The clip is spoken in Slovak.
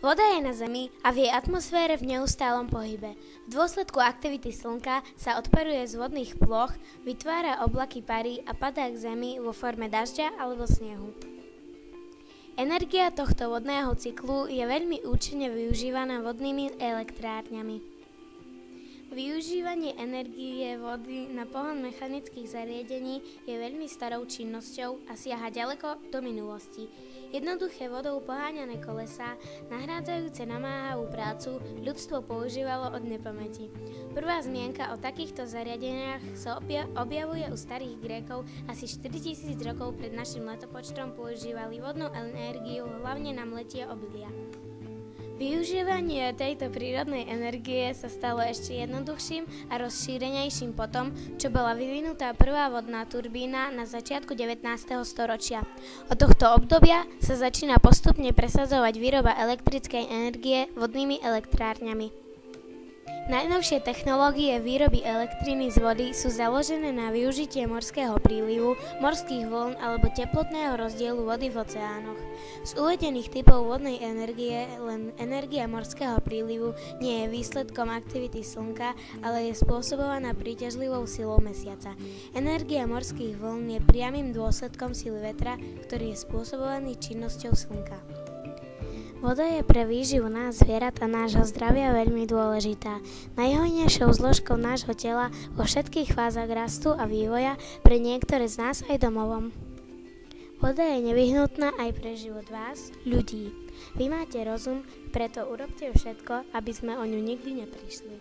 Voda je na Zemi a v jej atmosfére v neustálom pohybe. V dôsledku aktivity Slnka sa odparuje z vodných ploch, vytvára oblaky pary a padá k Zemi vo forme dažďa alebo snehu. Energia tohto vodného cyklu je veľmi účinne využívaná vodnými elektrárňami. Využívanie energie vody na pohon mechanických zariadení je veľmi starou činnosťou a siaha ďaleko do minulosti. Jednoduché vodou poháňané kolesá, nahrádzajúce namáhavú prácu, ľudstvo používalo od nepamäti. Prvá zmienka o takýchto zariadeniach sa objavuje u starých Grékov. Asi 4000 rokov pred našim letopočtom používali vodnú energiu hlavne na mletie obilia. Využívanie tejto prírodnej energie sa stalo ešte jednoduchším a rozšírenejším potom, čo bola vyvinutá prvá vodná turbína na začiatku 19. storočia. Od tohto obdobia sa začína postupne presadzovať výroba elektrickej energie vodnými elektrárňami. Najnovšie technológie výroby elektriny z vody sú založené na využitie morského prílivu, morských vln alebo teplotného rozdielu vody v oceánoch. Z uvedených typov vodnej energie len energia morského prílivu nie je výsledkom aktivity Slnka, ale je spôsobovaná príťažlivou silou Mesiaca. Energia morských vln je priamym dôsledkom sily vetra, ktorý je spôsobovaný činnosťou Slnka. Voda je pre výživu nás zvierat a nášho zdravia veľmi dôležitá. Najhojnejšou zložkou nášho tela vo všetkých fázach rastu a vývoja, pre niektoré z nás aj domovom. Voda je nevyhnutná aj pre život vás, ľudí. Vy máte rozum, preto urobte všetko, aby sme o ňu nikdy neprišli.